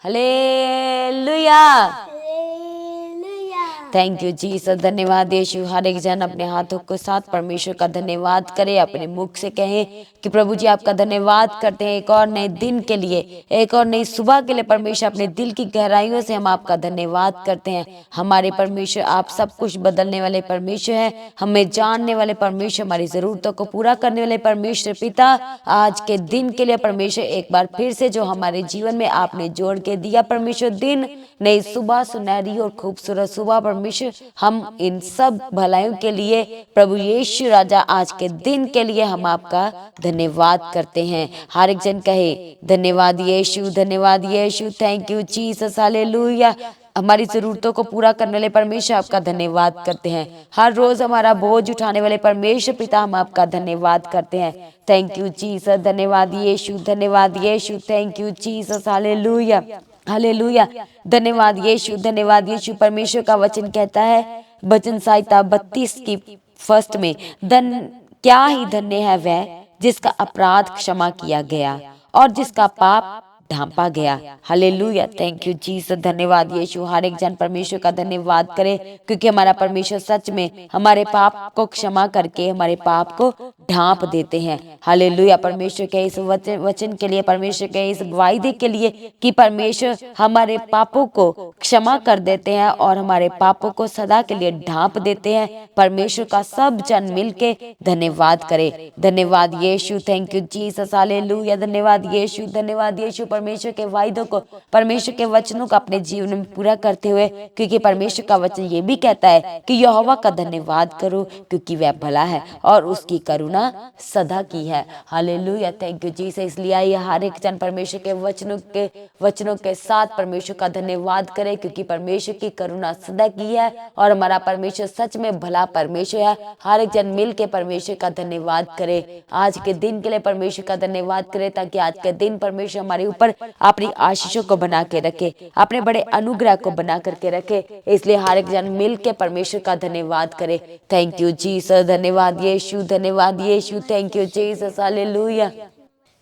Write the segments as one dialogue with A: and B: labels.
A: Hallelujah. Thank you Jesus, धन्यवाद यीशु। हर एक जन अपने हाथों के साथ परमेश्वर का धन्यवाद करे, अपने मुख से कहे कि प्रभु जी आपका धन्यवाद करते हैं एक और नए दिन के लिए, एक और नई सुबह के लिए। परमेश्वर अपने दिल की गहराइयों से हम आपका धन्यवाद करते हैं। हमारे परमेश्वर आप सब कुछ बदलने वाले परमेश्वर हैं, हमें जानने वाले परमेश्वर, हमारी जरूरतों को पूरा करने वाले परमेश्वर पिता। आज के दिन के लिए परमेश्वर एक बार फिर से जो हमारे जीवन में आपने जोड़ के दिया परमेश्वर, दिन नई सुबह, सुनहरी और खूबसूरत सुबह परमेश्वर, हम इन सब भलाइयों के लिए प्रभु यीशु राजा आज के दिन के लिए हम आपका धन्यवाद करते हैं। हर एक जन कहे धन्यवाद यीशु, धन्यवाद यीशु। Thank you Jesus, hallelujah. हमारी जरूरतों को पूरा करने वाले परमेश्वर आपका धन्यवाद करते हैं। हर रोज हमारा बोझ उठाने वाले परमेश्वर पिता हम आपका धन्यवाद करते हैं। थैंक यू जीसस, धन्यवाद यीशु, धन्यवाद यीशु। Thank you Jesus, hallelujah, hallelujah. धन्यवाद यीशु, धन्यवाद यीशु। परमेश्वर का वचन कहता है वचन संहिता 32 की फर्स्ट में, क्या ही धन्य है वह जिसका अपराध क्षमा किया गया और जिसका पाप ढांपा गया। हालेलुया, थैंक यू जीसस, धन्यवाद यीशु। हर एक जन परमेश्वर का धन्यवाद करे, क्योंकि हमारा परमेश्वर सच में हमारे पाप को क्षमा करके हमारे पाप को ढांप देते हैं। हालेलुया। परमेश्वर के इस वचन के लिए, परमेश्वर के इस वायदे के लिए कि परमेश्वर हमारे पापों को क्षमा कर देते हैं और हमारे पापों को सदा के लिए ढांप देते हैं। परमेश्वर का सब जन मिलके धन्यवाद करे। धन्यवाद यीशु, थैंक यू जीसस, हालेलुया। धन्यवाद यीशु, धन्यवाद यीशु। परमेश्वर के वायदों को, परमेश्वर के वचनों को अपने जीवन में पूरा करते हुए, क्योंकि परमेश्वर का वचन ये भी कहता है कि यहोवा का धन्यवाद करो क्योंकि वह भला है और उसकी करुणा सदा की है। Hallelujah, thank you Jesus. इसलिए आइए हर एक जन परमेश्वर के वचनों के साथ परमेश्वर का धन्यवाद करे, क्योंकि परमेश्वर की करुणा सदा की है और हमारा परमेश्वर सच में भला परमेश्वर है। हर एक जन मिल के परमेश्वर का धन्यवाद करे। आज के दिन के लिए परमेश्वर का धन्यवाद करे, ताकि आज के दिन परमेश्वर हमारे ऊपर अपनी आशीषों को बना के रखे, अपने बड़े अनुग्रह को बना करके रखे। इसलिए हर एक जन मिल के परमेश्वर का धन्यवाद करे। थैंक यू जीसस, धन्यवाद यीशु, धन्यवाद यीशु। Thank you Jesus, hallelujah,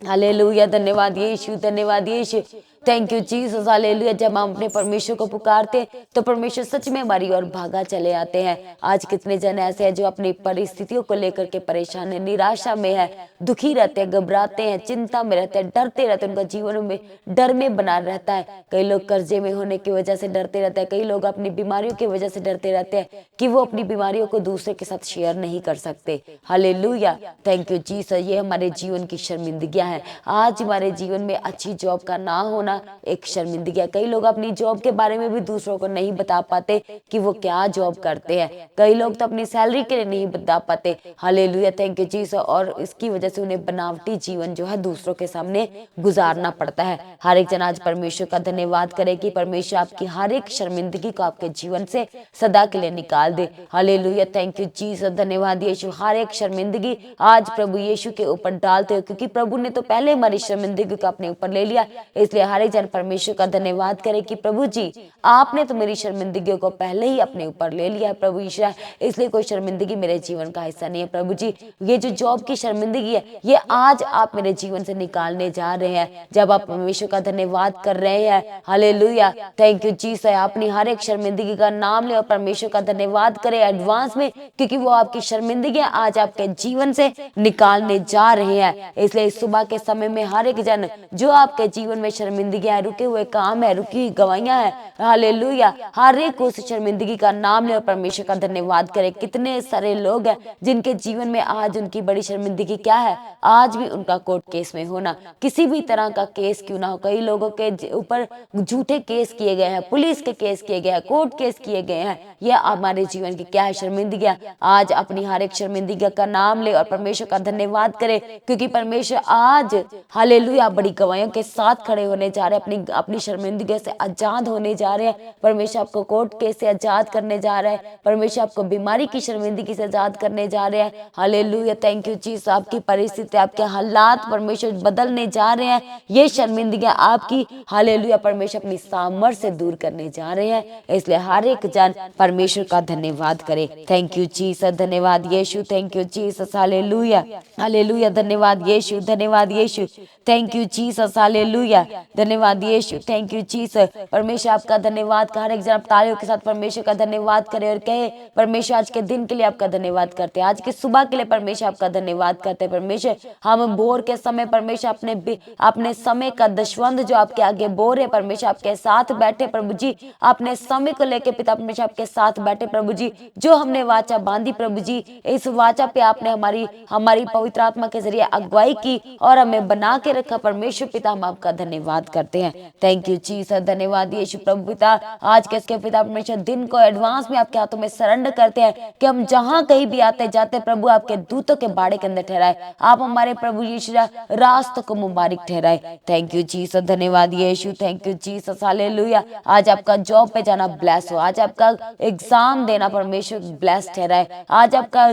A: hallelujah. धन्यवाद यीशु, धन्यवाद यीशु। Thank you Jesus, hallelujah. जब हम अपने परमेश्वर को पुकारते तो परमेश्वर सच में हमारी ओर भागा चले आते हैं। आज कितने जन ऐसे हैं जो अपनी परिस्थितियों को लेकर के परेशान है, निराशा में है, दुखी रहते हैं, घबराते हैं, चिंता में रहते हैं, डरते रहते हैं। उनका जीवन में डर में बना रहता है। कई लोग कर्जे में होने की वजह से डरते रहते हैं, कई लोग अपनी बीमारियों की वजह से डरते रहते हैं कि वो अपनी बीमारियों को दूसरे के साथ शेयर नहीं कर सकते। Hallelujah, thank you Jesus. ये हमारे जीवन की शर्मिंदगियां हैं। आज हमारे जीवन में अच्छी जॉब का ना होना एक शर्मिंदगी है। कई लोग अपनी जॉब के बारे में भी दूसरों को नहीं बता पाते कि वो क्या जॉब करते हैं। कई लोग तो अपनी सैलरी के लिए नहीं बता पाते। Hallelujah, thank you Jesus. और इसकी वजह से उन्हें बनावटी जीवन जो है दूसरों के सामने गुजारना पड़ता है। हर एक जन आज परमेश्वर का धन्यवाद करे कि परमेश्वर आपकी हर एक शर्मिंदगी को आपके जीवन से सदा के लिए निकाल दे। हालेलुया, थैंक यू जीसस, धन्यवाद यीशु। हर एक शर्मिंदगी आज प्रभु यीशु के ऊपर डालते हो, क्योंकि प्रभु ने तो पहले हमारी शर्मिंदगी को अपने ऊपर ले लिया। इसलिए हर एक जन परमेश्वर का धन्यवाद करे कि प्रभु जी आपने तो मेरी शर्मिंदगी को पहले ही अपने ऊपर ले लिया है प्रभु यीशु, इसलिए कोई शर्मिंदगी मेरे जीवन का हिस्सा नहीं है। प्रभु जी ये जो जॉब की शर्मिंदगी है ये आज आप मेरे जीवन से निकालने जा रहे हैं, जब आप परमेश्वर का धन्यवाद कर रहे हैं। Hallelujah, thank you Jesus. अपनी हर एक शर्मिंदगी का नाम ले और परमेश्वर का धन्यवाद करें एडवांस में, क्योंकि वो आपकी शर्मिंदगी आज आपके जीवन से निकालने जा रहे हैं। इसलिए इस सुबह के समय में हर एक जन जो आपके जीवन में शर्मिंदगी है, रुके हुए काम है, रुकी गवाहियां है, हालेलुया, हर एक उस शर्मिंदगी का नाम ले और परमेश्वर का धन्यवाद करे। कितने सारे लोग हैं जिनके जीवन में आज उनकी बड़ी शर्मिंदगी क्या है, आज भी उनका कोर्ट केस में होना, किसी भी तरह का केस क्यों ना हो। कई लोगों के ऊपर झूठे केस किए गए हैं, पुलिस के केस किए गए हैं, कोर्ट केस किए गए हैं। यह हमारे जीवन की क्या है, शर्मिंदगी। आज अपनी हर एक शर्मिंदगी का नाम ले और परमेश्वर का धन्यवाद करे, क्योंकि परमेश्वर आज हालेलुया बड़ी गवाहियों के साथ खड़े होने जा रहे हैं, अपनी शर्मिंदगी से आजाद होने जा रहे हैं। परमेश्वर आपको कोर्ट केस से आजाद करने जा रहा है, परमेश्वर आपको बीमारी की शर्मिंदगी से आजाद करने जा रहे हैं। Hallelujah, thank you Jesus. आपकी परिस्थिति, आपके हालात परमेश्वर बदलने जा रहे हैं। ये शर्मिंदगी आपकी हालेलुया परमेश्वर अपनी सामर्थ से दूर करने जा रहे हैं। इसलिए हर एक जन परमेश्वर का धन्यवाद करे। थैंक यू जीसस, धन्यवाद यीशु, thank you Jesus, hallelujah, hallelujah, धन्यवाद यीशु, धन्यवाद यीशु, थैंक यू जीसस, हालेलुया, धन्यवाद धन्यवाद यीशु, थैंक यू जीसस। परमेश्वर आपका धन्यवाद कर, हर एक जन आप तालियों के साथ परमेश्वर का धन्यवाद करे और कहे परमेश्वर आज के दिन के लिए आपका धन्यवाद करते हैं, आज की सुबह के लिए परमेश्वर आपका धन्यवाद करते हैं। परमेश्वर हम भोर के समय परमेश्वर अपने समय का दशवंध जो आपके आगे बोर है परमेश्वर आपके साथ बैठे प्रभु जी, अपने समय को लेके पिता परमेश्वर आपके साथ बैठे प्रभु जी। जो हमने वाचा बांधी प्रभु जी, इस वाचा पे आपने हमारी पवित्र आत्मा के जरिए अगुवाई की और हमें बना के रखा परमेश्वर पिता, हम आपका धन्यवाद करते हैं। थैंक यू जीसस, धन्यवाद यीशु प्रभु पिता। आज के इसके पिता परमेश्वर दिन को एडवांस में आपके हाथों में सरेंडर करते हैं कि हम जहां कहीं भी आते जाते प्रभु आपके दूतों के बाड़े के अंदर ठहराए, आप हमारे प्रभु यीशु रास्तों को मुबारक ठहराए। थैंक यू जीसस, धन्यवाद यीशु, थैंक यू जीसस, हालेलुया। आज आपका जॉब पे जाना ब्लेस हो, आज आपका एग्जाम देना परमेश्वर ब्लेस ठहराए, आज आपका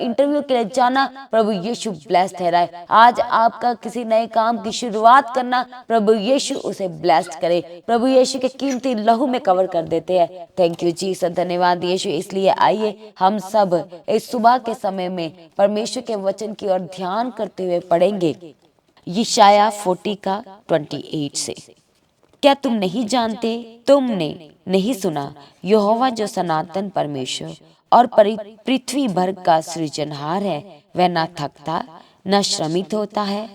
A: इंटरव्यू के लिए जाना प्रभु यीशु ब्लेस ठहराए, आज आपका किसी नए काम की शुरुआत करना प्रभु यीशु उसे ब्लेस्ड करे, प्रभु यीशु के कीमती लहू में कवर कर देते हैं। थैंक यू जीसस, धन्यवाद यीशु। इसलिए आइए हम सब इस सुबह के समय में परमेश्वर के वचन की ओर ध्यान करते हुए पढ़ेंगे यशायाह 40 का 28 से। क्या तुम नहीं जानते, तुमने नहीं सुना, यहोवा जो सनातन परमेश्वर और पृथ्वी भर का सृजनहार है, वह ना थकता न श्रमित होता है,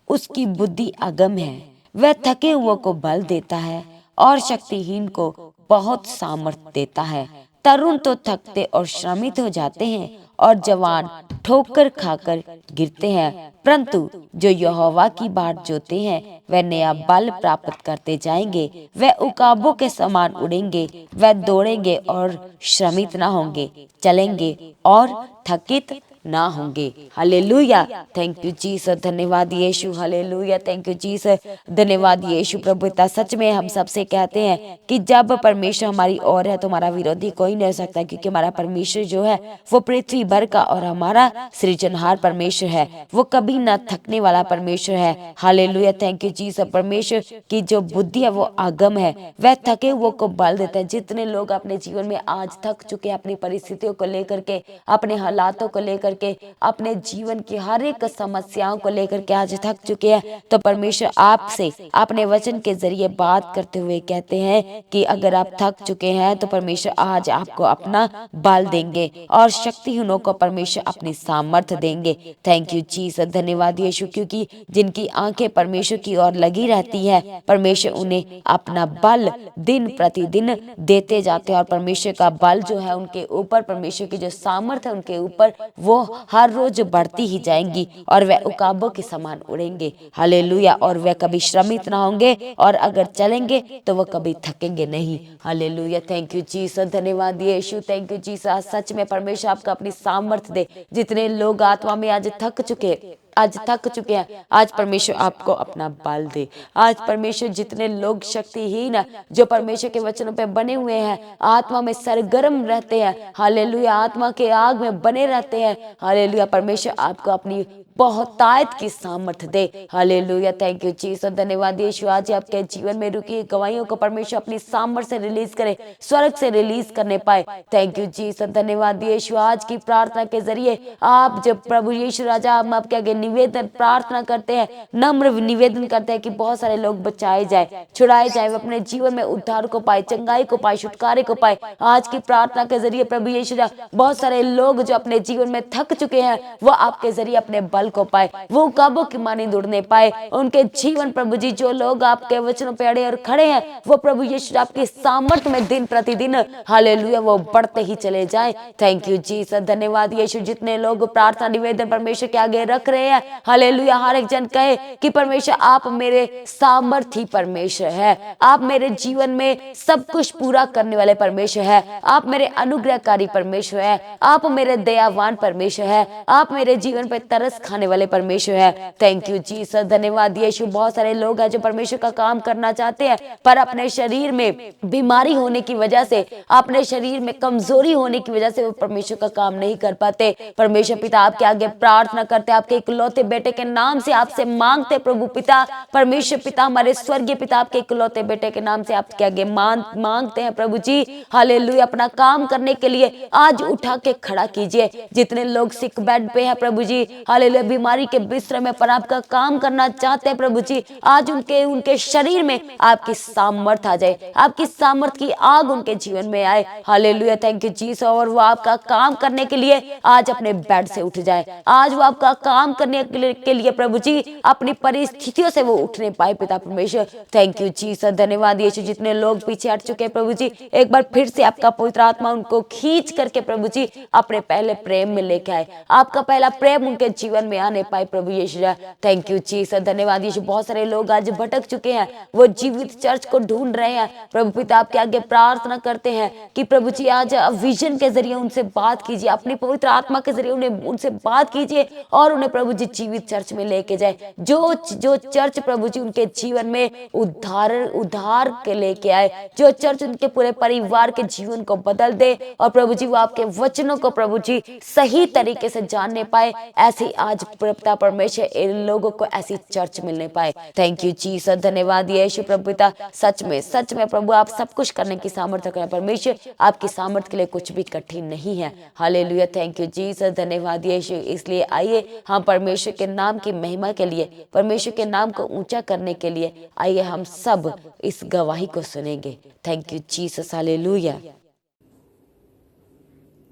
A: उसकी बुद्धि अगम है, वह थके हुए को बल देता है और शक्तिहीन को बहुत सामर्थ्य देता है। तरुण तो थकते और श्रमित हो जाते हैं और जवान ठोकर खाकर गिरते हैं, परंतु जो यहोवा की बाट जोते हैं वह नया बल प्राप्त करते जाएंगे, वह उकाबों के समान उड़ेंगे, वह दौड़ेंगे और श्रमित ना होंगे, चलेंगे और थकित ना होंगे। हालेलुया, थैंक यू जीसस, धन्यवाद यीशु, हालेलुया, थैंक यू जीसस, धन्यवाद यीशु प्रभु पिता। सच में हम सबसे कहते हैं कि जब परमेश्वर हमारी ओर है तो हमारा विरोधी कोई नहीं हो सकता, क्योंकि हमारा परमेश्वर जो है वो पृथ्वी भर का और हमारा सृजनहार परमेश्वर है, वो कभी ना थकने वाला परमेश्वर है। Hallelujah, thank you Jesus. परमेश्वर की जो बुद्धि है वो आगम है, वह थके हुए को बल देता है। जितने लोग अपने जीवन में आज थक चुके हैं, अपनी परिस्थितियों को लेकर के, अपने हालातों को लेकर के, अपने जीवन की हर एक समस्याओं को लेकर के आज थक चुके हैं, तो परमेश्वर आपसे अपने वचन के जरिए बात करते हुए कहते हैं कि अगर आप थक चुके हैं तो परमेश्वर आज आपको अपना बल देंगे और शक्तिहीनों को परमेश्वर अपनी सामर्थ्य देंगे। थैंक यू जीसस, धन्यवाद यीशु, क्योंकि जिनकी आंखें परमेश्वर की ओर लगी रहती है परमेश्वर उन्हें अपना बल दिन प्रतिदिन देते जाते हैं और परमेश्वर का बल जो है उनके ऊपर, परमेश्वर की जो सामर्थ्य है उनके ऊपर वो हर रोज बढ़ती ही जाएंगी और वह उकाबों के समान उड़ेंगे। हालेलुया, और वह कभी श्रमित ना होंगे और अगर चलेंगे तो वह कभी थकेंगे नहीं। हालेलुया, थैंक यू जीसस, धन्यवाद यीशु, थैंक यू जीसस। सच में परमेश्वर आपका अपनी सामर्थ्य दे। जितने लोग आत्मा में आज थक चुके हैं, आज परमेश्वर आपको अपना बल दे। आज परमेश्वर जितने लोग शक्तिहीन है, जो परमेश्वर के वचनों पे बने हुए हैं, आत्मा में सरगर्म रहते हैं, हालेलुया, आत्मा के आग में बने रहते हैं, हालेलुया, परमेश्वर आपको अपनी बहुतायत की सामर्थ्य दे। हालेलुया, थैंक यू जीसस, धन्यवाद यीशु। आज आपके जीवन में रुकी गवाहियों को परमेश्वर अपनी सामर्थ्य से रिलीज करे, स्वर्ग से रिलीज करने पाए। थैंक यू जीसस, धन्यवाद यीशु। आज की प्रार्थना के जरिए आप जब प्रभु यीशु राजा, हम आपके आगे निवेदन प्रार्थना करते हैं, नम्र निवेदन करते हैं कि बहुत सारे लोग बचाए जाए, छुड़ाए जाए, वो अपने जीवन में उद्धार को पाए, चंगाई को पाए, छुटकारे को पाए। आज की प्रार्थना के जरिए प्रभु यीशु बहुत सारे लोग जो अपने जीवन में थक चुके हैं वो आपके जरिए अपने बल को पाए, वो काबू की मानी दौड़ने पाए, उनके जीवन प्रभु जी, जो लोग आपके वचनों पे अड़े और खड़े हैं वो प्रभु यीशु आपकी सामर्थ्य में दिन प्रतिदिन हालेलुया वो बढ़ते ही चले जाए। थैंक यू जीसस, धन्यवाद यीशु। जितने लोग प्रार्थना निवेदन परमेश्वर के आगे रख रहे हैं, हालेलुया, हर एक जन कहे कि परमेश्वर आप मेरे सामर्थी परमेश्वर है, आप मेरे जीवन में सब कुछ पूरा करने वाले परमेश्वर है, आप मेरे अनुग्रहकारी परमेश्वर है, आप मेरे दयावान परमेश्वर है, आप मेरे जीवन पे तरस खाने वाले परमेश्वर है। थैंक यू जीसस, धन्यवाद यीशु। बहुत सारे लोग हैं जो परमेश्वर का काम करना चाहते हैं पर अपने शरीर में बीमारी होने की वजह से, अपने शरीर में कमजोरी होने की वजह से वो परमेश्वर का काम नहीं कर पाते। परमेश्वर पिता आपके आगे प्रार्थना करते, आपके इकलौते बेटे के नाम से आपसे मांगते प्रभु पिता, परमेश्वर पिता, हमारे स्वर्गीय पिता, आपके इकलौते बेटे के नाम से आपके आगे मांगते हैं प्रभु जी, हालेलुया, अपना काम करने के लिए आज उठा के खड़ा कीजिए। जितने लोग सिक बेड पे है प्रभु जी, हालेलुया, बीमारी के बिस्तर में पर आपका काम करना चाहते हैं प्रभु जी, आज उनके शरीर में आपकी सामर्थ आ जाए, आपकी सामर्थ की आग उनके जीवन में आए। Hallelujah, thank you Jesus. और वो आपका काम करने के लिए आज अपने बेड से उठ जाए, आज वो आपका काम करने के लिए प्रभु जी अपनी परिस्थितियों से वो उठने पाए पिता परमेश्वर। थैंक यू जीसस, धन्यवाद यीशु। जितने लोग पीछे हट चुके हैं प्रभु जी, एक बार फिर से आपका पवित्र आत्मा उनको खींच करके प्रभु जी अपने पहले प्रेम में लेके आए, आपका पहला प्रेम उनके जीवन में आने पाए प्रभु यीशु। थैंक यू जीसस, धन्यवाद यीशु। बहुत सारे लोग आज भटक चुके हैं, वो जीवित चर्च को ढूंढ रहे हैं प्रभु पिता, आपके आगे प्रार्थना करते हैं कि प्रभु जी आज विजन के जरिए उनसे बात कीजिए, अपनी पवित्र आत्मा के जरिए उनसे बात कीजिए और उन्हें प्रभु जी जीवित चर्च में लेके जाए। जो चर्च प्रभु जी उनके जीवन में उद्धार के लेके आए, जो चर्च उनके पूरे परिवार के जीवन को बदल दे और प्रभु जी वो आपके वचनों को प्रभु जी सही तरीके से जानने पाए, ऐसी आज पिता परमेश्वर इन लोगों को ऐसी चर्च मिलने पाए। थैंक यू जीसस, धन्यवाद यीशु प्रभु पिता। सच में प्रभु आप सब कुछ करने की सामर्थ्य रखना परमेश्वर, आपकी सामर्थ्य के लिए कुछ भी कठिन नहीं है। हालेलुया, थैंक यू जीसस, धन्यवाद यीशु। इसलिए आइए हम परमेश्वर के नाम की महिमा के लिए, परमेश्वर के नाम को ऊंचा करने के लिए आइए हम सब इस गवाही को सुनेंगे। Thank you Jesus, hallelujah.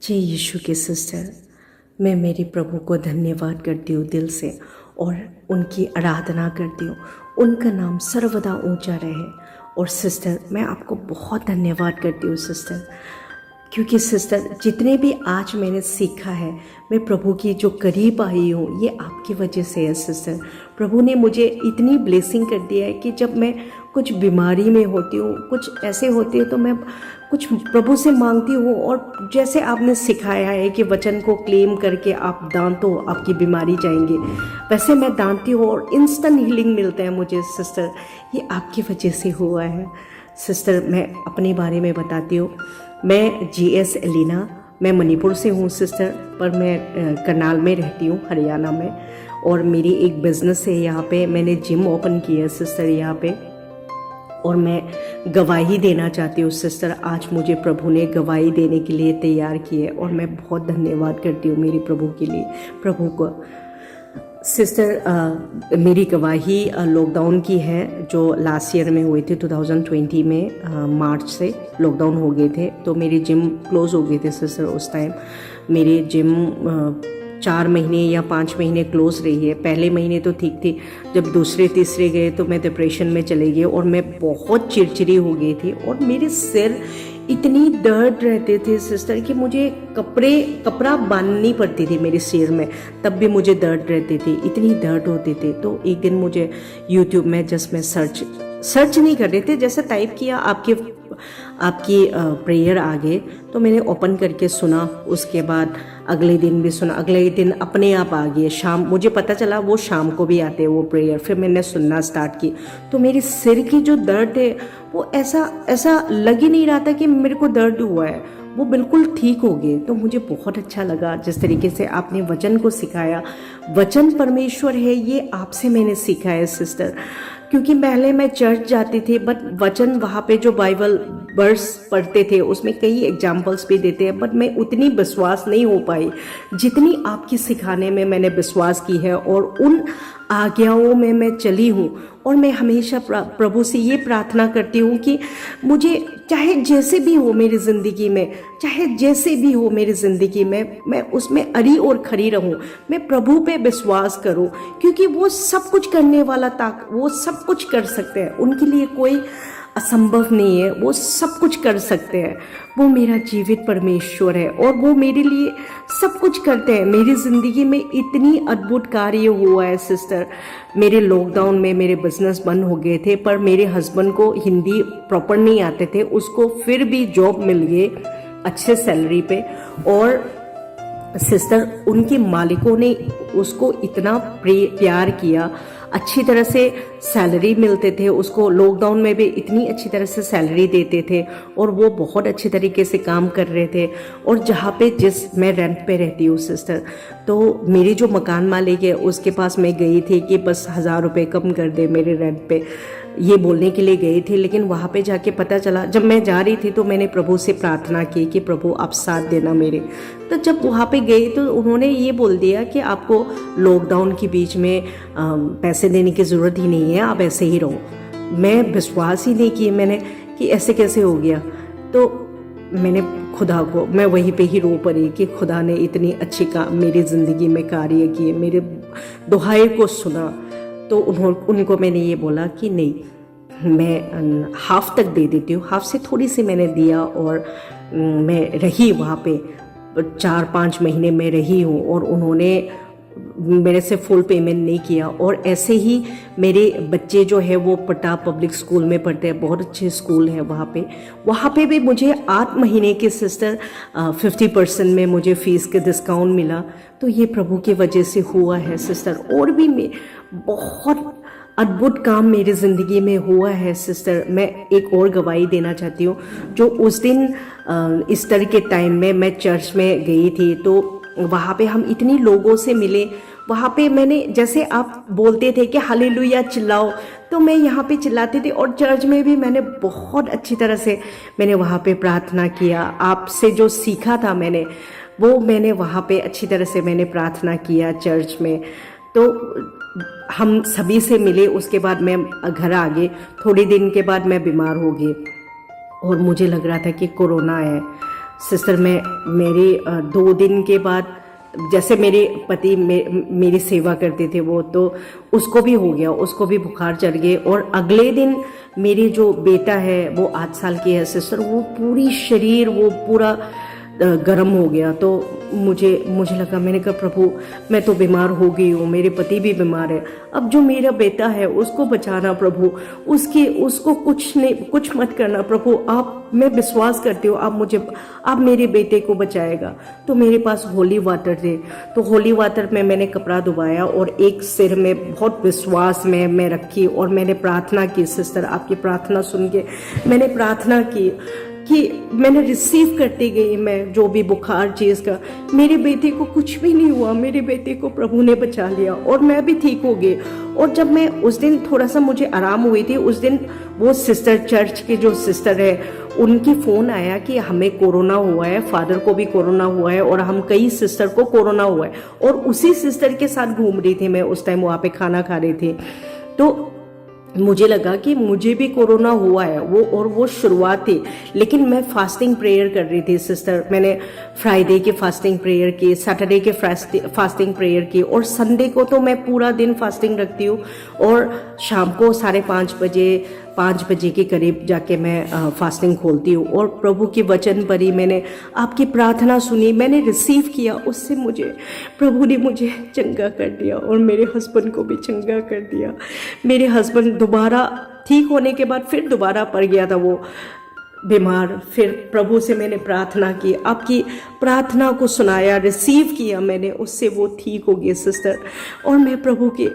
B: जय यीशु के सिस्टर, मैं मेरे प्रभु को धन्यवाद करती हूँ दिल से और उनकी आराधना करती हूँ, उनका नाम सर्वदा ऊंचा रहे। और सिस्टर मैं आपको बहुत धन्यवाद करती हूँ सिस्टर, क्योंकि सिस्टर जितने भी आज मैंने सीखा है, मैं प्रभु की जो करीब आई हूँ, ये आपकी वजह से है सिस्टर। प्रभु ने मुझे इतनी ब्लेसिंग कर दिया है कि जब मैं कुछ बीमारी में होती हूँ, कुछ ऐसे होते हैं, तो मैं कुछ प्रभु से मांगती हूँ और जैसे आपने सिखाया है कि वचन को क्लेम करके आप दांतो, आपकी बीमारी जाएंगे, वैसे मैं दांतती हूँ और इंस्टेंट हीलिंग मिलता है मुझे सिस्टर। ये आपकी वजह से हुआ है सिस्टर। मैं अपने बारे में बताती हूँ। मैं GS एलिना, मैं मणिपुर से हूँ सिस्टर, पर मैं करनाल में रहती हूँ, हरियाणा में। और मेरी एक बिज़नेस है यहाँ पे, मैंने जिम ओपन किया है सिस्टर यहाँ पे, और मैं गवाही देना चाहती हूँ सिस्टर। आज मुझे प्रभु ने गवाही देने के लिए तैयार की है और मैं बहुत धन्यवाद करती हूँ मेरे प्रभु के लिए, प्रभु को। सिस्टर मेरी गवाही लॉकडाउन की है, जो लास्ट ईयर में हुए थे 2020 में, मार्च से लॉकडाउन हो गए थे, तो मेरे जिम क्लोज हो गए थे सिस्टर। उस टाइम मेरे जिम 4 महीने या 5 महीने क्लोज रही है। पहले महीने तो ठीक थी, जब दूसरे तीसरे गए तो मैं डिप्रेशन में चले गई और मैं बहुत चिड़चिड़ी हो गई थी और मेरे सिर इतनी दर्द रहते थे सिस्टर कि मुझे कपड़ा बांधनी पड़ती थी मेरे सिर में, तब भी मुझे दर्द रहते थे, इतनी दर्द होते थे। तो एक दिन मुझे यूट्यूब में जस्ट मैं सर्च नहीं कर रहे थे, जैसे टाइप किया आपकी प्रेयर आ गए, तो मैंने ओपन करके सुना। उसके बाद अगले दिन भी सुना, अगले दिन अपने आप आ गए। शाम मुझे पता चला वो शाम को भी आते हैं वो प्रेयर, फिर मैंने सुनना स्टार्ट की। तो मेरे सिर की जो दर्द है वो ऐसा लग ही नहीं रहा था कि मेरे को दर्द हुआ है, वो बिल्कुल ठीक हो गए। तो मुझे बहुत अच्छा लगा जिस तरीके से आपने वचन को सिखाया। वचन परमेश्वर है, ये आपसे मैंने सीखा है सिस्टर, क्योंकि पहले मैं चर्च जाती थी, बट वचन वहाँ पे जो बाइबल वर्स पढ़ते थे उसमें कई एग्जाम्पल्स भी देते हैं, बट मैं उतनी विश्वास नहीं हो पाई जितनी आपकी सिखाने में मैंने विश्वास की है और उन आज्ञाओं में मैं चली हूँ। और मैं हमेशा प्रभु से ये प्रार्थना करती हूँ कि मुझे चाहे जैसे भी हो मेरी ज़िंदगी में, चाहे जैसे भी हो मेरी ज़िंदगी में, मैं उसमें अड़ी और खड़ी रहूँ, मैं प्रभु पे विश्वास करूँ, क्योंकि वो सब कुछ करने वाला वो सब कुछ कर सकते हैं, उनके लिए कोई असंभव नहीं है, वो सब कुछ कर सकते हैं। वो मेरा जीवित परमेश्वर है और वो मेरे लिए सब कुछ करते हैं। मेरी ज़िंदगी में इतनी अद्भुत कार्य हुआ है सिस्टर। मेरे लॉकडाउन में मेरे बिजनेस बंद हो गए थे, पर मेरे हस्बैंड को हिंदी प्रॉपर नहीं आते थे, उसको फिर भी जॉब मिल गई अच्छे सैलरी पे। और सिस्टर उनके मालिकों ने उसको इतना प्यार किया, अच्छी तरह से सैलरी मिलते थे उसको, लॉकडाउन में भी इतनी अच्छी तरह से सैलरी देते थे और वो बहुत अच्छे तरीके से काम कर रहे थे। और जहाँ पे मैं रेंट पे रहती हूँ सिस्टर, तो मेरी जो मकान मालिक है उसके पास मैं गई थी कि बस 1000 रुपये कम कर दे मेरे रेंट पे। ये बोलने के लिए गए थे, लेकिन वहाँ पे जाके पता चला, जब मैं जा रही थी तो मैंने प्रभु से प्रार्थना की कि प्रभु आप साथ देना मेरे। तो जब वहाँ पे गए तो उन्होंने ये बोल दिया कि आपको लॉकडाउन के बीच में पैसे देने की ज़रूरत ही नहीं है, आप ऐसे ही रहो। मैं विश्वास ही नहीं किए मैंने कि ऐसे कैसे हो गया। तो मैंने खुदा को, मैं वहीं पे ही रो पड़ी कि खुदा ने इतनी अच्छी मेरी ज़िंदगी में कार्य किए, मेरे दुहाई को सुना। तो उनको मैंने ये बोला कि नहीं, मैं हाफ तक दे देती हूँ। हाफ से थोड़ी सी मैंने दिया और मैं रही वहाँ पे 4-5 महीने में रही हूँ, और उन्होंने मेरे से फुल पेमेंट नहीं किया। और ऐसे ही मेरे बच्चे जो है वो पटा पब्लिक स्कूल में पढ़ते हैं, बहुत अच्छे स्कूल है वहाँ पे भी मुझे 8 महीने के सिस्टर 50% में मुझे फ़ीस के डिस्काउंट मिला। तो ये प्रभु की वजह से हुआ है सिस्टर। और भी बहुत अद्भुत काम मेरी ज़िंदगी में हुआ है सिस्टर। मैं एक और गवाही देना चाहती हूँ। जो उस दिन ईस्टर के टाइम में मैं चर्च में गई थी, तो वहाँ पे हम इतनी लोगों से मिले। वहाँ पे मैंने, जैसे आप बोलते थे कि हालेलुया चिल्लाओ, तो मैं यहाँ पे चिल्लाती थी। और चर्च में भी मैंने बहुत अच्छी तरह से मैंने वहाँ पे प्रार्थना किया। आपसे जो सीखा था वो मैंने वहाँ पे अच्छी तरह से मैंने प्रार्थना किया चर्च में। तो हम सभी से मिले। उसके बाद मैं घर आ गई। थोड़े दिन के बाद मैं बीमार हो गई और मुझे लग रहा था कि कोरोना है सिस्टर। मेरी 2 दिन के बाद, जैसे मेरे पति मेरी सेवा करते थे वो, तो उसको भी हो गया, उसको भी बुखार चढ़ गए। और अगले दिन मेरी जो बेटा है वो 8 साल की है सिस्टर, वो पूरी शरीर वो पूरा गर्म हो गया। तो मुझे लगा, मैंने कहा प्रभु मैं तो बीमार हो गई हूँ, मेरे पति भी बीमार है, अब जो मेरा बेटा है उसको बचाना प्रभु, उसको कुछ मत करना प्रभु। मैं विश्वास करती हूँ आप मेरे बेटे को बचाएगा। तो मेरे पास होली वाटर थे, तो होली वाटर में मैंने कपड़ा डुबाया और एक सिर में बहुत विश्वास में मैं रखी और मैंने प्रार्थना की। सिस्टर आपकी प्रार्थना सुन के मैंने प्रार्थना की कि मैंने रिसीव करती गई, मैं जो भी बुखार चीज़ का, मेरे बेटे को कुछ भी नहीं हुआ, मेरे बेटे को प्रभु ने बचा लिया और मैं भी ठीक हो गई। और जब मैं उस दिन थोड़ा सा मुझे आराम हुई थी, उस दिन वो सिस्टर, चर्च के जो सिस्टर है, उनकी फ़ोन आया कि हमें कोरोना हुआ है, फादर को भी कोरोना हुआ है और हम कई सिस्टर को कोरोना हुआ है। और उसी सिस्टर के साथ घूम रही थी मैं, उस टाइम वहाँ पे खाना खा रही थी। तो मुझे लगा कि मुझे भी कोरोना हुआ है, वो शुरुआत थी। लेकिन मैं फास्टिंग प्रेयर कर रही थी सिस्टर। मैंने फ्राइडे के फास्टिंग प्रेयर की, सैटरडे के फास्टिंग प्रेयर की, और संडे को तो मैं पूरा दिन फास्टिंग रखती हूँ। और शाम को 5:30 बजे के करीब जाके मैं फास्टिंग खोलती हूँ। और प्रभु के वचन पर ही मैंने आपकी प्रार्थना सुनी, मैंने रिसीव किया। उससे प्रभु ने मुझे चंगा कर दिया और मेरे हस्बैंड को भी चंगा कर दिया। मेरे हस्बैंड दोबारा ठीक होने के बाद फिर दोबारा पड़ गया था वो बीमार। फिर प्रभु से मैंने प्रार्थना की, आपकी प्रार्थना को सुनाया, रिसीव किया मैंने, उससे वो ठीक हो गई सिस्टर। और मैं प्रभु के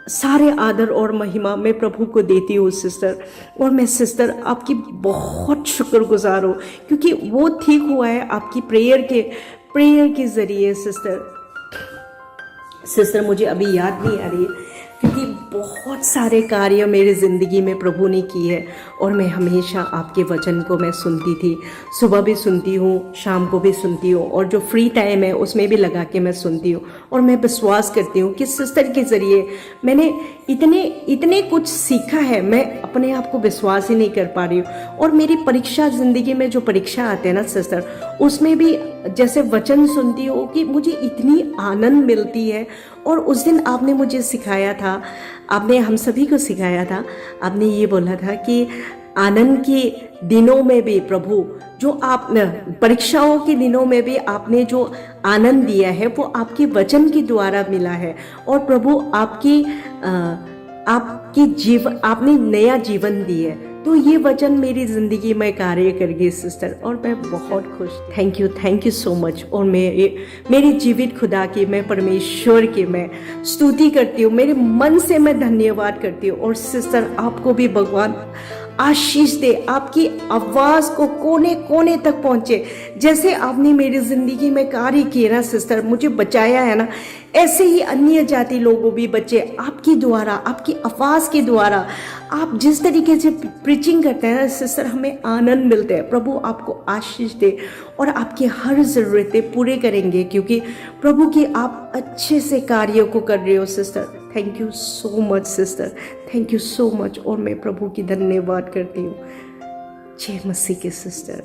B: सारे आदर और महिमा मैं प्रभु को देती हूँ सिस्टर। और मैं सिस्टर आपकी बहुत शुक्रगुजार हूँ क्योंकि वो ठीक हुआ है आपकी प्रेयर के ज़रिए सिस्टर। मुझे अभी याद नहीं आ रही है क्योंकि बहुत सारे कार्य मेरी ज़िंदगी में प्रभु ने किए हैं और मैं हमेशा आपके वचन को मैं सुनती थी। सुबह भी सुनती हूँ, शाम को भी सुनती हूँ, और जो फ्री टाइम है उसमें भी लगा के मैं सुनती हूँ। और मैं विश्वास करती हूँ कि सिस्टर के ज़रिए मैंने इतने कुछ सीखा है, मैं अपने आप को विश्वास ही नहीं कर पा रही हूँ। और मेरी परीक्षा, ज़िंदगी में जो परीक्षा आते हैं ना सिस्टर, उसमें भी जैसे वचन सुनती हो कि मुझे इतनी आनंद मिलती है। और उस दिन आपने मुझे सिखाया था, आपने हम सभी को सिखाया था, आपने ये बोला था कि आनंद के दिनों में भी प्रभु, जो आप परीक्षाओं के दिनों में भी आपने जो आनंद दिया है वो आपके वचन के द्वारा मिला है। और प्रभु आपकी जीवन, आपने नया जीवन दिया है। तो ये वचन मेरी ज़िंदगी में कार्य कर गई सिस्टर और मैं बहुत खुश। Thank you so much. और मेरे जीवित खुदा की, मैं परमेश्वर की मैं स्तुति करती हूँ, मेरे मन से मैं धन्यवाद करती हूँ। और सिस्टर आपको भी भगवान आशीष दे, आपकी आवाज को कोने कोने तक पहुंचे। जैसे आपने मेरी जिंदगी में कार्य किया ना सिस्टर, मुझे बचाया है ना, ऐसे ही अन्य जाति लोगों भी बचे आपकी द्वारा, आपकी आवाज के द्वारा। आप जिस तरीके से प्रीचिंग करते हैं ना सिस्टर, हमें आनंद मिलते हैं। प्रभु आपको आशीष दे और आपकी हर ज़रूरतें पूरे करेंगे, क्योंकि प्रभु की आप अच्छे से कार्यों को कर रहे हो sister. Thank you so much sister, thank you so much. और मैं प्रभु की धन्यवाद करती हूँ। जय मसीह के sister.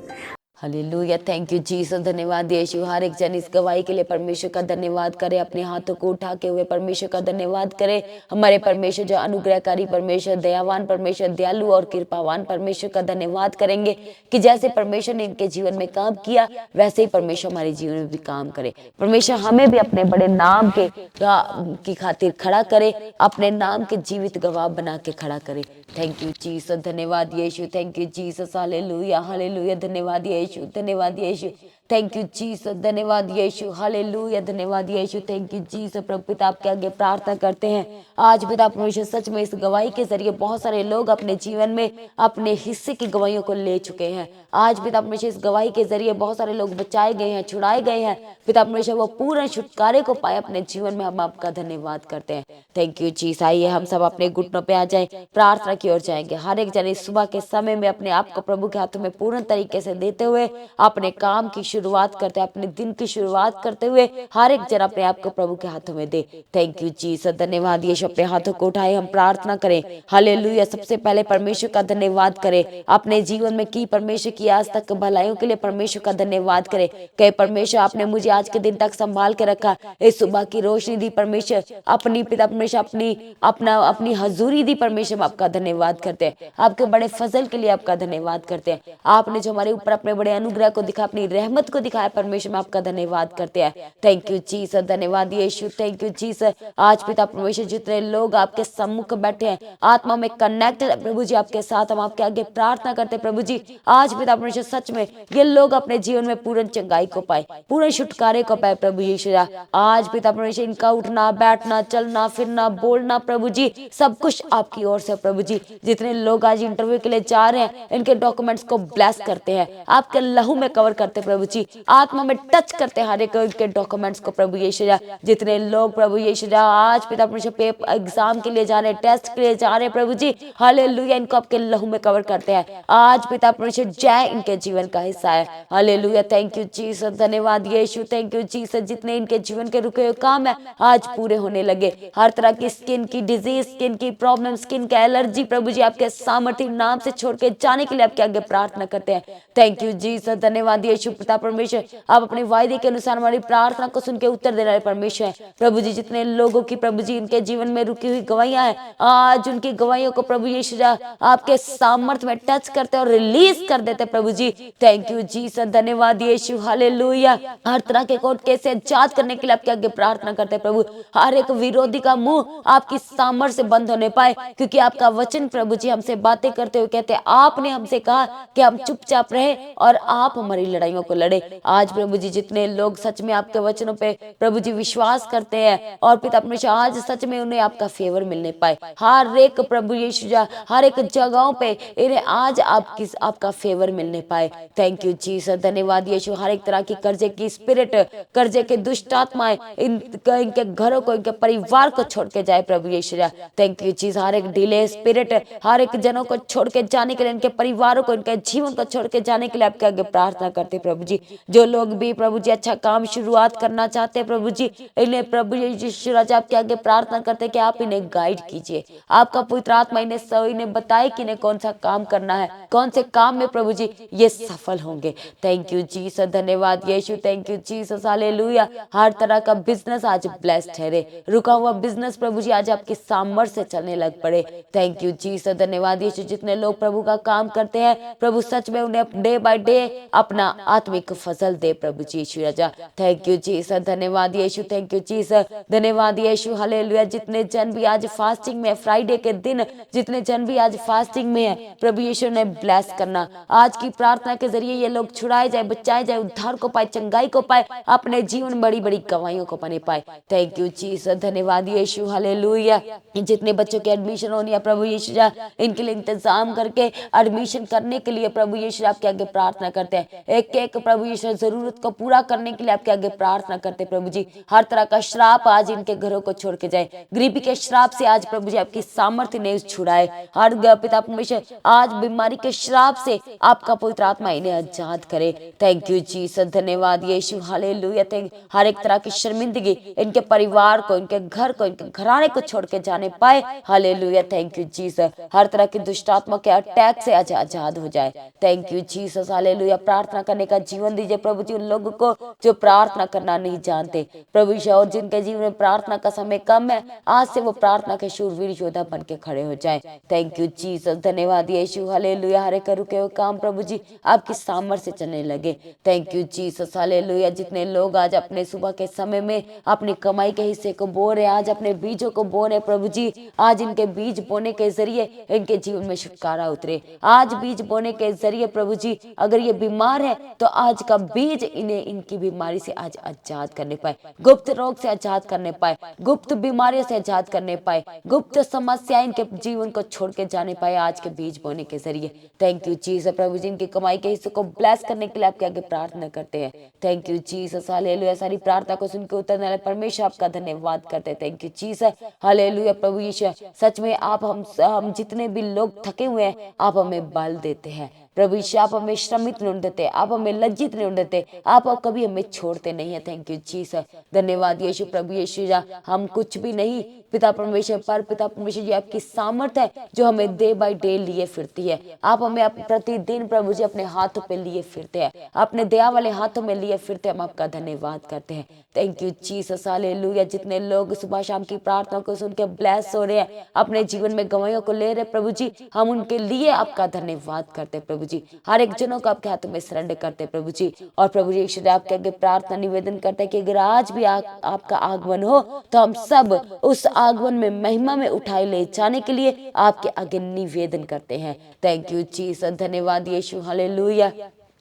A: Hallelujah, thank you Jesus. धन्यवाद यीशु। हर एक जन इस गवाही के लिए परमेश्वर का धन्यवाद करे, अपने हाथों को उठा के हुए परमेश्वर का धन्यवाद करे। हमारे परमेश्वर जो अनुग्रहकारी परमेश्वर, दयावान परमेश्वर, दयालु और कृपावान परमेश्वर का धन्यवाद करेंगे कि जैसे परमेश्वर ने इनके जीवन में काम किया वैसे ही परमेश्वर हमारे जीवन में भी काम करे। परमेश्वर हमें भी अपने बड़े नाम की खातिर खड़ा करे, अपने नाम के जीवित गवाह बना के खड़ा करे। Thank you Jesus. धन्यवाद यीशु। Thank you Jesus. Hallelujah, hallelujah. धन्यवाद यीशु, धन्यवाद यीशु। Thank you Jesus. धन्यवाद यीशु। हालेलुया, धन्यवाद यीशु। Thank you Jesus. प्रभु पिता आपके आगे प्रार्थना करते हैं आज पिता परमेश्वर, सच में इस गवाही के जरिए बहुत सारे लोग अपने जीवन में अपने हिस्से की गवाहियों को ले चुके हैं। आज पिता परमेश्वर इस गवाही के जरिए बहुत सारे लोग बचाए गए हैं, छुड़ाए गए हैं। पिता परमेश्वर वो पूर्ण छुटकारे को पाए अपने जीवन में। हम आपका धन्यवाद करते हैं। Thank you Jesus. आइए हम सब अपने घुटनों पे आ जाए, प्रार्थना की ओर जाएंगे। हर एक जन इस सुबह के समय में अपने आप को प्रभु के हाथों में पूर्ण तरीके से देते हुए अपने काम की शुरुआत करते, अपने दिन की शुरुआत करते हुए हर एक जन अपने आप को प्रभु के हाथों में दे। Thank you Jesus. धन्यवाद यीशु। अपने हाथों को उठाए हम प्रार्थना करें। हालेलुया। सबसे पहले परमेश्वर का धन्यवाद करें अपने जीवन में की परमेश्वर की आज तक भलाइयों के लिए परमेश्वर का धन्यवाद करें। कहे परमेश्वर आपने मुझे आज के दिन तक संभाल के रखा, इस सुबह की रोशनी दी परमेश्वर, अपनी पिता परमेश्वर अपनी हजूरी दी परमेश्वर। आपका धन्यवाद करते हैं, आपके बड़े फजल के लिए आपका धन्यवाद करते हैं। आपने जो हमारे ऊपर अपने बड़े अनुग्रह को दिखा, अपनी रहमत को दिखाया परमेश्वर, में आपका धन्यवाद करते हैं। Thank you Jesus. धन्यवाद यीशु। Thank you Jesus. आज पिता परमेश्वर जितने लोग आपके सम्मुख बैठे हैं, आत्मा में कनेक्टेड है प्रभु जी आपके साथ, हम आपके आगे प्रार्थना करते हैं प्रभु जी। आज पिता परमेश्वर सच में ये लोग अपने जीवन में पूर्ण चंगाई को पाए, पूर्ण छुटकारे को पाए प्रभु यीशु। आज पिता परमेश्वर इनका उठना बैठना चलना फिरना बोलना प्रभु जी सब कुछ आपकी ओर से प्रभु जी। जितने लोग आज इंटरव्यू के लिए जा रहे हैं इनके डॉक्यूमेंट्स को ब्लेस करते हैं, आपके लहू में कवर करते प्रभु जी, आत्मा में टच करते हर एक के डॉक्यूमेंट्स को प्रभु यीशु। जितने लोग प्रभु यीशु आज पिता परमेश्वर एग्जाम के लिए जा रहे हैं, टेस्ट के लिए जा रहे हैं प्रभु जी, हालेलुया, इनको आपके लहू में कवर करते हैं। आज पिता परमेश्वर जय इनके जीवन का हिस्सा है। हालेलुया। Thank you Jesus. धन्यवाद यीशु। Thank you Jesus. जितने इनके जीवन के रुके हुए काम है आज पूरे होने लगे। हर तरह की स्किन की डिजीज, स्किन की प्रॉब्लम, स्किन का एलर्जी प्रभु जी आपके सामर्थ्य नाम से छोड़ के जाने के लिए आपके आगे प्रार्थना करते हैं। Thank you Jesus. धन्यवाद यीशु। पिता परमेश्वर आप अपने वायदे के अनुसार हमारी प्रार्थना को सुन के उत्तर देने वाले परमेश्वर है प्रभु जी। जितने लोगों की प्रभु जी इनके जीवन में रुकी हुई गवाहियां हैं, आज उनकी गवाहियों को प्रभु यीशु आपके सामर्थ्य में टच करते और रिलीज कर देते प्रभु जी। Thank you Jesus. धन्यवाद यीशु। हालेलुया। हर तरह के कोर्ट केस से आजाद करने के लिए आपके आगे प्रार्थना करते हैं प्रभु। हर एक विरोधी का मुंह आपकी सामर्थ्य से बंद होने पाए, क्योंकि आपका वचन प्रभु जी हमसे बातें करते हुए कहते हैं आपने हमसे कहा कि हम चुपचाप रहे और आप हमारी लड़ाइयों को लड़े। आज प्रभु जी जितने लोग सच में आपके वचनों पे प्रभु जी विश्वास करते हैं और पिता परमेश्वर आज सच में उन्हें आपका फेवर मिलने पाए, हर एक प्रभु यीशु हर एक जगहों पे इन्हें आज आपका फेवर मिलने पाए। Thank you Jesus. धन्यवाद यीशु। हर एक तरह की कर्जे की स्पिरिट, कर्जे के दुष्ट आत्माएं इनके घरों को, इनके परिवार को छोड़ के जाए प्रभु यीशु। Thank you Jesus. हर एक डिले स्पिरिट हर एक जनों को छोड़ के जाने के लिए, इनके परिवारों को, इनके जीवन को छोड़ के जाने के लिए आपके आगे प्रार्थना करते प्रभु जी। जो लोग भी प्रभु जी अच्छा काम शुरुआत करना चाहते हैं प्रभु जी, इन्हें प्रभु यीशु राजा आपके आगे प्रार्थना करते हैं कि आप इन्हें गाइड कीजिए, आपका पवित्र आत्मा इन्हें बताए कि इन्हें कौन सा काम करना है, कौन से काम में प्रभु जी ये सफल होंगे। Thank you Jesus. धन्यवाद यीशु। Thank you Jesus. हालेलुया। हर तरह का बिजनेस आज ब्लेस्ड ठहरे, रुका हुआ बिजनेस प्रभु जी आज आपकी सामर्थ्य से चलने लग पड़े। Thank you Jesus. धन्यवाद यीशु। जितने लोग प्रभु का काम करते हैं प्रभु सच में उन्हें डे बाय डे अपना आत्मिक एक फसल दे प्रभु जी यीशु राजा। थैंक यू जीसस, धन्यवाद यीशु, थैंक यू जीसस, धन्यवाद यीशु, हालेलुया। जितने जन भी आज फास्टिंग में, फ्राइडे के दिन जितने जन भी आज फास्टिंग में है प्रभु यीशु ने ब्लेस करना। आज की प्रार्थना के जरिए ये लोग छुड़ाए जाए, बचाए जाए, उद्धार को पाए, चंगाई को पाए, अपने जीवन में बड़ी बड़ी गवाहियों को पाने पाए। थैंक यू जीसस, धन्यवाद यीशु, हालेलुया। जितने बच्चों की एडमिशन होनी है प्रभु यीशु इनके लिए इंतजाम करके एडमिशन करने के लिए प्रभु यीशु आपके आगे प्रार्थना करते हैं। एक एक प्रभु यीशु जरूरत को पूरा करने के लिए आपके आगे प्रार्थना करते हैं प्रभु जी। हर तरह का श्राप आज इनके घरों को छोड़ के जाए, गरीबी के श्राप से आज प्रभु जी आपकी सामर्थ्य ने छुड़ाए। हर पिता परमेश्वर आज बीमारी के श्राप से आपका पवित्र आत्मा इन्हें आजाद करे। थैंक यू जीसस, धन्यवाद यीशु, हालेलुया। हर एक तरह की शर्मिंदगी इनके परिवार को, इनके घर को, इनके घराने को छोड़ के जाने पाए। Hallelujah, thank you Jesus. हर तरह की दुष्ट आत्मा के अटैक से आज आजाद हो जाए। Thank you Jesus, hallelujah. प्रार्थना करने का जीवन दीजिए प्रभु जी उन लोगों को जो प्रार्थना करना नहीं जानते प्रभु यीशु, और जिनके जीवन में प्रार्थना का समय कम है आज से वो प्रार्थना के शूरवीर योद्धा बन के खड़े हो जाए। थैंक यू जीसस, धन्यवाद यीशु, हालेलुया। हर एक रुके हुए काम प्रभु जी आपकी सामर्थ्य से चलने लगे। Thank you Jesus, hallelujah. जितने लोग आज अपने सुबह के समय में अपनी कमाई के हिस्से को बो रहे, आज अपने बीजों को बो रहे प्रभु जी, आज इनके बीज बोने के जरिए इनके जीवन में छुटकारा उतरे। आज बीज बोने के जरिए प्रभु जी अगर ये बीमार है तो आज का बीज इन्हें इनकी बीमारी से आज आजाद करने पाए, गुप्त रोग से आजाद करने पाए, गुप्त बीमारियों से आजाद करने पाए, गुप्त समस्याएं इनके जीवन को छोड़ के जाने पाए आज के बीज बोने के जरिए। थैंक यू जीसस, प्रभु जी इनकी कमाई के हिस्से को ब्लेस करने के लिए आपके आगे प्रार्थना करते हैं। Thank you Jesus, hallelujah. सारी प्रार्थना को सुनकर उत्तर देने परमेश्वर आपका धन्यवाद करते हैं। Thank you Jesus, hallelujah. प्रभु यीशु सच में आप हम जितने भी लोग थके हुए हैं आप हमें बल देते हैं प्रभु यीशु, आप हमें श्रमित नहीं देते, आप हमें लज्जित नहीं देते, आप कभी हमें छोड़ते नहीं है। थैंक यू जीसस, धन्यवाद यीशु। प्रभु यीशु हम कुछ भी नहीं पिता परमेश्वर पर पिता परमेश्वर जी आपकी सामर्थ है जो हमें डे बाय डे लिए फिरती है। आप हमें प्रतिदिन प्रभु जी अपने हाथों पे लिए फिरते हैं, अपने दया वाले हाथों में लिए फिरते हैं। हम आपका धन्यवाद करते हैं। Thank you Jesus, hallelujah. जितने लोग सुबह शाम की प्रार्थना को सुन के ब्लेस हो रहे हैं, अपने जीवन में गवाहियों को ले रहे प्रभु जी, हम उनके लिए आपका धन्यवाद करते हैं प्रभु जी। हर एक जनों को आपके हाथों में सरेंडर करते हैं प्रभु जी। और प्रभु जी ईश्वर आपके आगे प्रार्थना निवेदन करते हैं कि अगर आज भी आपका आगमन हो तो हम सब उस आगमन में महिमा में उठाए ले जाने के लिए आपके आगे निवेदन करते हैं। थैंक यू जीसस, धन्यवाद यीशु, hallelujah,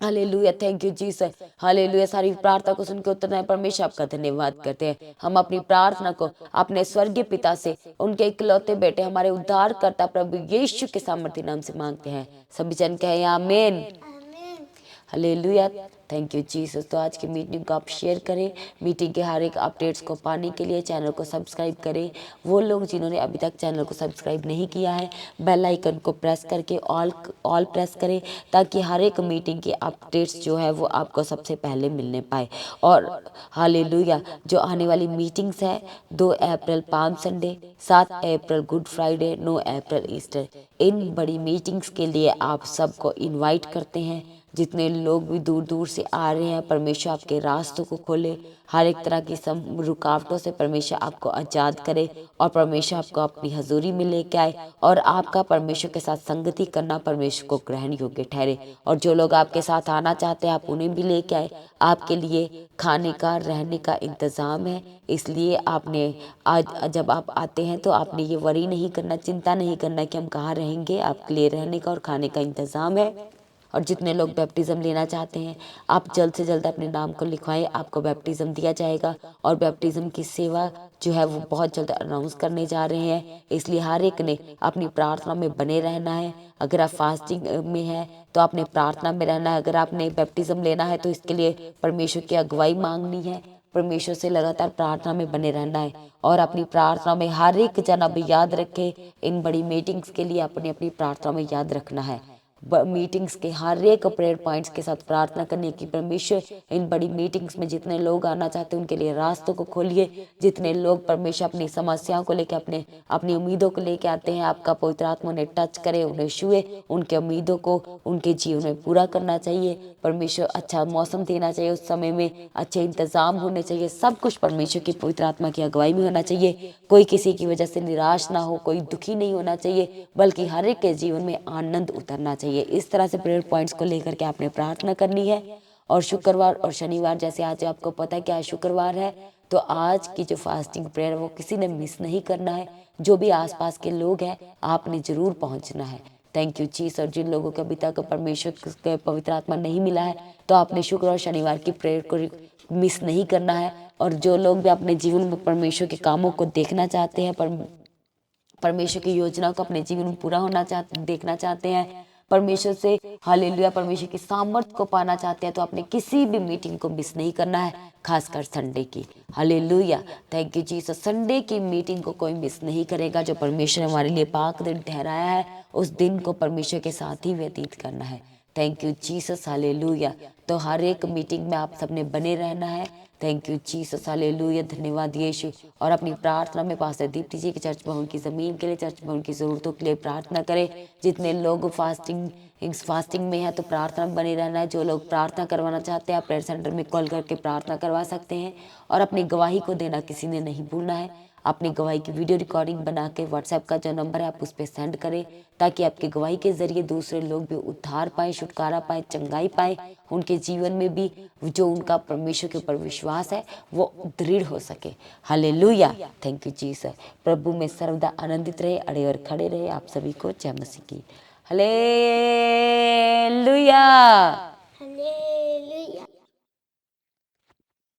A: hallelujah. Thank you Jesus, hallelujah. सारी प्रार्थना को सुनकर उत्तर देने परमेश्वर आपका धन्यवाद करते हैं। हम अपनी प्रार्थना को अपने स्वर्गीय पिता से, उनके इकलौते बेटे हमारे उद्धारकर्ता प्रभु यीशु के सामर्थ्य नाम से मांगते हैं। सभी जन कहें आमीन, हालेलुया। Thank you Jesus. तो आज की मीटिंग को आप शेयर करें, मीटिंग के हर एक अपडेट्स को पाने के लिए चैनल को सब्सक्राइब करें। वो लोग जिन्होंने अभी तक चैनल को सब्सक्राइब नहीं किया है बेल आइकन को प्रेस करके ऑल प्रेस करें ताकि हर एक मीटिंग के अपडेट्स जो है वो आपको सबसे पहले मिलने पाए। और हालेलुया, जो आने वाली मीटिंग्स है 2 अप्रैल पाम संडे, 7 अप्रैल गुड फ्राइडे, 9 अप्रैल ईस्टर, इन बड़ी मीटिंग्स के लिए आप सबको इनवाइट करते हैं। जितने लोग भी दूर दूर से आ रहे हैं परमेश्वर आपके रास्तों को खोले, हर एक तरह की रुकावटों से परमेश्वर आपको आजाद करे और परमेश्वर आपको अपनी हजूरी में लेके आए और आपका परमेश्वर के साथ संगति करना परमेश्वर को ग्रहण योग्य ठहरे। और जो लोग आपके साथ आना चाहते हैं आप उन्हें भी लेके आए। आपके लिए खाने का रहने का इंतज़ाम है, इसलिए आपने आज जब आप आते हैं तो आपने ये वरी नहीं करना, चिंता नहीं करना कि हम कहाँ रहेंगे। आपके लिए रहने का और खाने का इंतज़ाम है। और जितने लोग बैप्टिज़्म लेना चाहते हैं आप जल्द से जल्द अपने नाम को लिखवाएं, आपको बैप्टिज़्म दिया जाएगा। और बैप्टिज़्म की सेवा जो है वो बहुत जल्द अनाउंस करने जा रहे हैं, इसलिए हर एक ने अपनी प्रार्थना में बने रहना है। अगर आप फास्टिंग में हैं तो आपने प्रार्थना में रहना है। अगर आपने बैप्टिज़्म लेना है तो इसके लिए परमेश्वर की अगुवाई मांगनी है, परमेश्वर से लगातार प्रार्थना में बने रहना है। और अपनी प्रार्थना में हर एक जन अब याद रखे, इन बड़ी मीटिंग्स के लिए अपनी अपनी प्रार्थना में याद रखना है। मीटिंग्स के हर एक प्रेयर पॉइंट्स के साथ प्रार्थना करने की परमेश्वर इन बड़ी मीटिंग्स में जितने लोग आना चाहते हैं उनके लिए रास्तों को खोलिए। जितने लोग परमेश्वर अपनी समस्याओं को लेकर अपनी उम्मीदों को लेकर आते हैं, आपका पवित्र आत्मा उन्हें टच करे, उन्हें छुए, उनके उम्मीदों को उनके जीवन में पूरा करना चाहिए। परमेश्वर अच्छा मौसम देना चाहिए, उस समय में अच्छे इंतजाम होने चाहिए, सब कुछ परमेश्वर की पवित्र आत्मा की अगुवाई में होना चाहिए। कोई किसी की वजह से निराश ना हो, कोई दुखी नहीं होना चाहिए, बल्कि हर एक के जीवन में आनंद उतरना चाहिए। इस तरह से प्रेयर पॉइंट्स को लेकर के आपने प्रार्थना करनी है। और शुक्रवार और शनिवार, जैसे आज आपको पता है कि आज शुक्रवार है, तो आज की जो फास्टिंग प्रेयर वो किसी ने मिस नहीं करना है। जो भी आसपास के लोग हैं आपने जरूर पहुंचना है। थैंक यू चीज। और जिन लोगों को अभी तक परमेश्वर के पवित्र आत्मा नहीं मिला है तो आपने शुक्र और शनिवार की प्रेयर को मिस नहीं करना है। और जो लोग भी अपने जीवन में परमेश्वर के कामों को देखना चाहते हैं, परमेश्वर की योजना को अपने जीवन में पूरा होना देखना चाहते हैं, परमेश्वर से हालेलुया परमेश्वर की सामर्थ को पाना चाहते हैं, तो आपने किसी भी मीटिंग को मिस नहीं करना है, खासकर संडे की। Hallelujah, thank you Jesus. Sunday की मीटिंग को कोई मिस नहीं करेगा। जो परमेश्वर ने हमारे लिए पाक दिन ठहराया है उस दिन को परमेश्वर के साथ ही व्यतीत करना है। Thank you Jesus, hallelujah. तो हर एक मीटिंग में आप सबने बने रहना है। थैंक यू जीसस, हालेलुया, धन्यवाद यीशु। और अपनी प्रार्थना में पास्टर दीप्ति जी की चर्च भवन की ज़मीन के लिए, चर्च भवन की ज़रूरतों के लिए प्रार्थना करें। जितने लोग फास्टिंग में है तो प्रार्थना में बने रहना है। जो लोग प्रार्थना करवाना चाहते हैं आप प्रेयर सेंटर में कॉल करके प्रार्थना करवा सकते हैं। और अपनी गवाही को देना किसी ने नहीं भूलना है। अपनी गवाही की वीडियो रिकॉर्डिंग बना के व्हाट्सएप का जो नंबर है आप उस पर सेंड करें, ताकि आपकी गवाही के जरिए दूसरे लोग भी उद्धार पाए, छुटकारा पाए, चंगाई पाए, उनके जीवन में भी जो उनका परमेश्वर के ऊपर विश्वास है वो दृढ़ हो सके। Hallelujah, thank you Jesus. प्रभु में सर्वदा आनंदित रहे, अड़े और खड़े रहे। आप सभी को जय मसीह की। हालेलुया।